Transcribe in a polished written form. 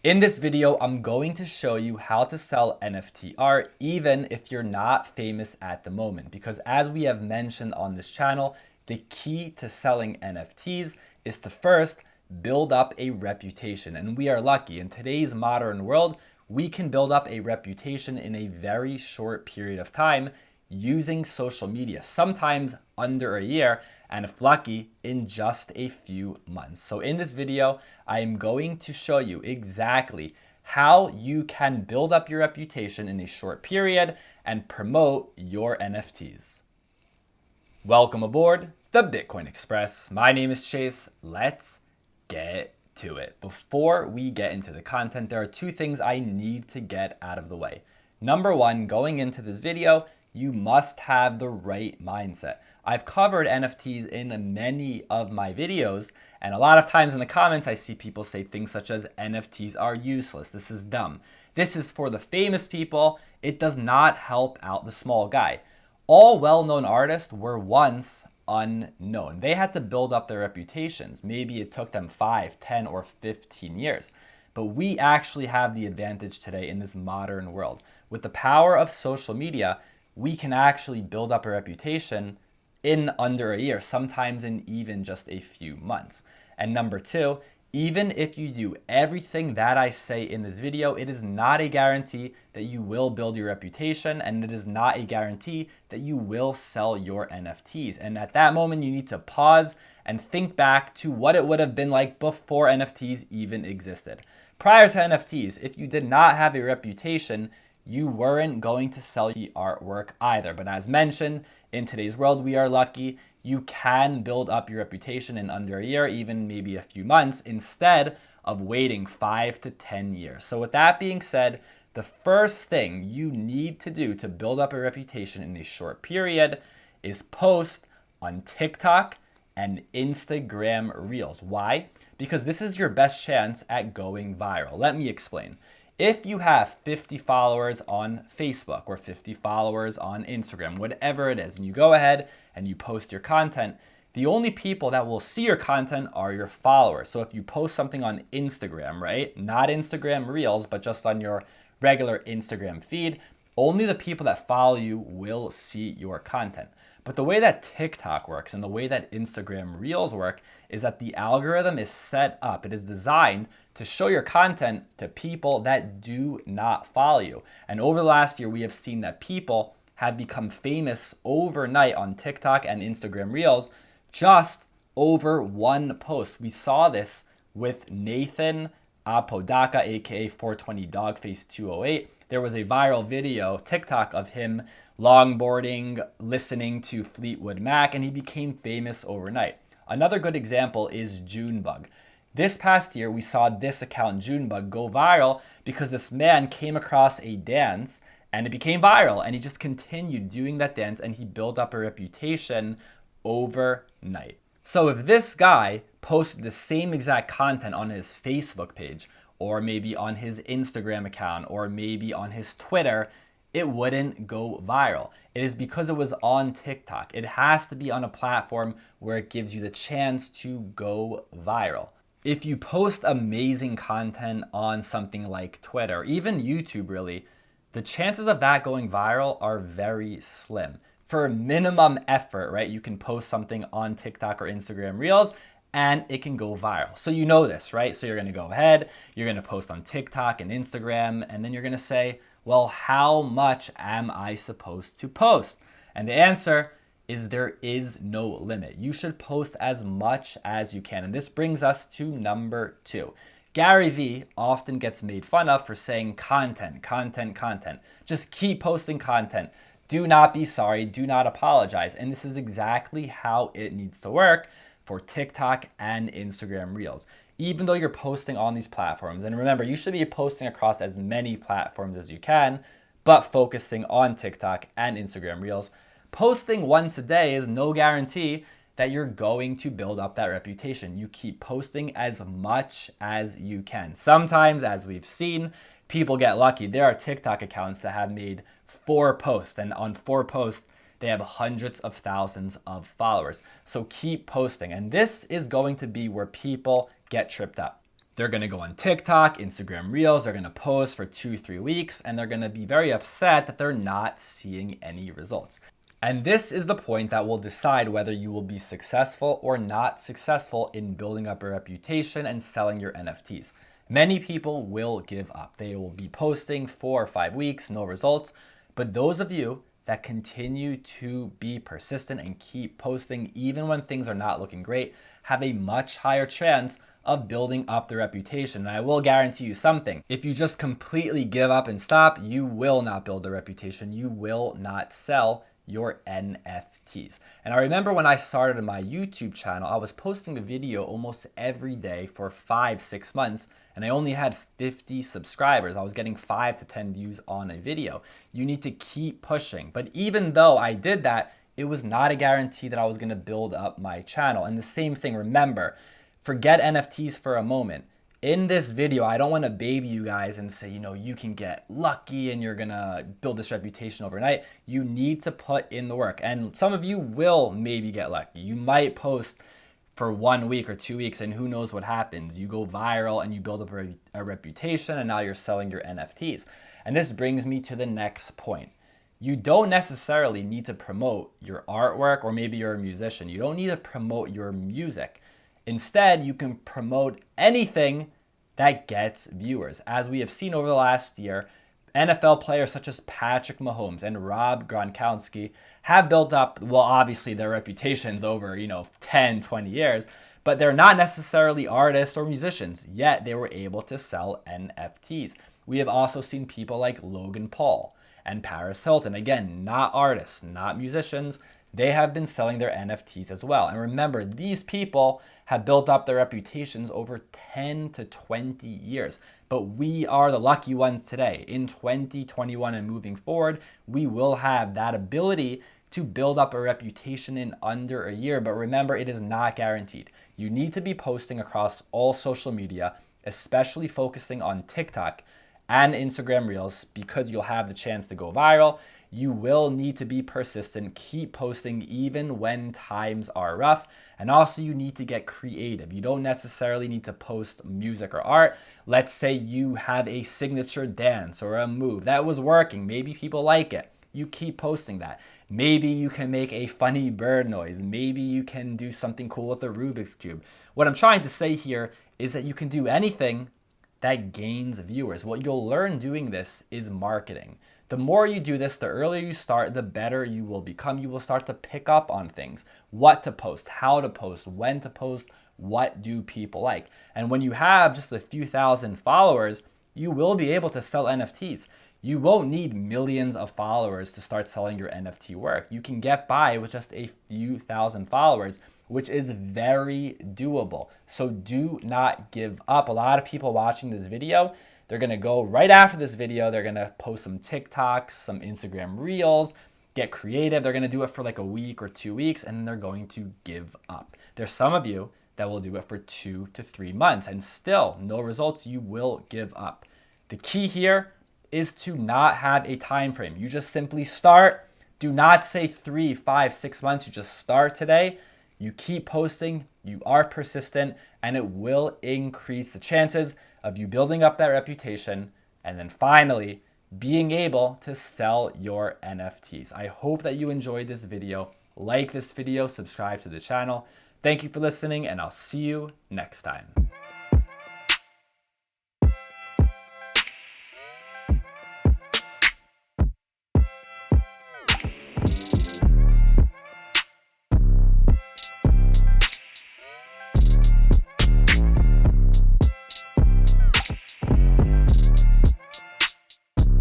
In this video, I'm going to show you how to sell NFT art even if you're not famous at the moment. Because as we have mentioned on this channel, the key to selling NFTs is to first build up a reputation. And we are lucky in today's modern world, we can build up a reputation in a very short period of time using social media, sometimes under a year, and if lucky, in just a few months. So in this video, I am going to show you exactly how you can build up your reputation in a short period and promote your NFTs. Welcome aboard the Bitcoin Express. My name is Chase. Let's get to it. Before we get into the content, there are two things I need to get out of the way. Number one, going into this video, you must have the right mindset. I've covered NFTs in many of my videos, and a lot of times in the comments, I see people say things such as NFTs are useless. This is dumb. This is for the famous people. It does not help out the small guy. All well-known artists were once unknown. They had to build up their reputations. Maybe it took them 5, 10, or 15 years. But we actually have the advantage today in this modern world. With the power of social media, we can actually build up a reputation in under a year, sometimes in even just a few months. And number two, even if you do everything that I say in this video, it is not a guarantee that you will build your reputation, and it is not a guarantee that you will sell your NFTs. And at that moment, you need to pause and think back to what it would have been like before NFTs even existed. Prior to NFTs, if you did not have a reputation, you weren't going to sell the artwork either. But as mentioned, in today's world, we are lucky. You can build up your reputation in under a year, even maybe a few months, instead of waiting 5 to 10 years. So with that being said, the first thing you need to do to build up a reputation in a short period is post on TikTok and Instagram Reels. Why? Because this is your best chance at going viral. Let me explain. If you have 50 followers on Facebook or 50 followers on Instagram, whatever it is, and you go ahead and you post your content, the only people that will see your content are your followers. So if you post something on Instagram, right? Not Instagram Reels, but just on your regular Instagram feed, only the people that follow you will see your content. But the way that TikTok works and the way that Instagram Reels work is that the algorithm is set up. It is designed to show your content to people that do not follow you. And over the last year, we have seen that people have become famous overnight on TikTok and Instagram Reels just over one post. We saw this with Nathan Apodaca, aka 420 Dogface 208. There was a viral video, TikTok, of him longboarding, listening to Fleetwood Mac, and he became famous overnight. Another good example is Junebug. This past year, we saw this account, Junebug, go viral because this man came across a dance and it became viral, and he just continued doing that dance and he built up a reputation overnight. So if this guy posted the same exact content on his Facebook page, or maybe on his Instagram account, or maybe on his Twitter, it wouldn't go viral. It is because it was on TikTok. It has to be on a platform where it gives you the chance to go viral. If you post amazing content on something like Twitter, even YouTube really, the chances of that going viral are very slim. For minimum effort, right, you can post something on TikTok or Instagram Reels and it can go viral. So you know this, right? So you're gonna go ahead, you're gonna post on TikTok and Instagram, and then you're gonna say, well, how much am I supposed to post? And the answer is there is no limit. You should post as much as you can. And this brings us to number two. Gary Vee often gets made fun of for saying content, content, content. Just keep posting content. Do not be sorry, do not apologize. And this is exactly how it needs to work for TikTok and Instagram Reels. Even though you're posting on these platforms, and remember, you should be posting across as many platforms as you can, but focusing on TikTok and Instagram Reels, posting once a day is no guarantee that you're going to build up that reputation. You keep posting as much as you can. Sometimes, as we've seen, people get lucky. There are TikTok accounts that have made 4 posts, and on 4 posts, they have hundreds of thousands of followers. So keep posting. And this is going to be where people get tripped up. They're going to go on TikTok, Instagram Reels, they're going to post for 2-3 weeks, and they're going to be very upset that they're not seeing any results. And this is the point that will decide whether you will be successful or not successful in building up a reputation and selling your NFTs. Many people will give up. They will be posting 4 or 5 weeks, no results. But those of you that continue to be persistent and keep posting even when things are not looking great have a much higher chance of building up the reputation. And I will guarantee you something. If you just completely give up and stop, you will not build a reputation. You will not sell your NFTs. And I remember when I started my YouTube channel, I was posting a video almost every day for 5-6 months, and I only had 50 subscribers. I was getting 5 to 10 views on a video. You need to keep pushing. But even though I did that, it was not a guarantee that I was going to build up my channel. And the same thing, remember, forget NFTs for a moment. In this video, I don't want to baby you guys and say, you can get lucky and you're going to build this reputation overnight. You need to put in the work. And some of you will maybe get lucky. You might post for 1 week or 2 weeks and who knows what happens. You go viral and you build up a reputation and now you're selling your NFTs. And this brings me to the next point. You don't necessarily need to promote your artwork, or maybe you're a musician. You don't need to promote your music. Instead, you can promote anything that gets viewers. As we have seen over the last year, NFL players such as Patrick Mahomes and Rob Gronkowski have built up, well, obviously their reputations over, 10, 20 years, but they're not necessarily artists or musicians, yet they were able to sell NFTs. We have also seen people like Logan Paul and Paris Hilton, again, not artists, not musicians. They have been selling their NFTs as well. And remember, these people have built up their reputations over 10 to 20 years. But we are the lucky ones today. In 2021 and moving forward, we will have that ability to build up a reputation in under a year. But remember, it is not guaranteed. You need to be posting across all social media, especially focusing on TikTok and Instagram Reels, because you'll have the chance to go viral. You will need to be persistent, keep posting even when times are rough. And also you need to get creative. You don't necessarily need to post music or art. Let's say you have a signature dance or a move that was working. Maybe people like it. You keep posting that. Maybe you can make a funny bird noise. Maybe you can do something cool with a Rubik's Cube. What I'm trying to say here is that you can do anything that gains viewers. What you'll learn doing this is marketing. The more you do this, the earlier you start, the better you will become. You will start to pick up on things, what to post, how to post, when to post, what do people like. And when you have just a few thousand followers, you will be able to sell NFTs. You won't need millions of followers to start selling your NFT work. You can get by with just a few thousand followers, which is very doable. So do not give up. A lot of people watching this video, they're gonna go right after this video, they're gonna post some TikToks, some Instagram Reels, get creative. They're gonna do it for like a week or 2 weeks, and then they're going to give up. There's some of you that will do it for 2 to 3 months, and still no results, you will give up. The key here is to not have a time frame. You just simply start. Do not say 3, 5, 6 months. You just start today. You keep posting, you are persistent, and it will increase the chances of you building up that reputation and then finally being able to sell your NFTs. I hope that you enjoyed this video. Like this video, subscribe to the channel. Thank you for listening, and I'll see you next time.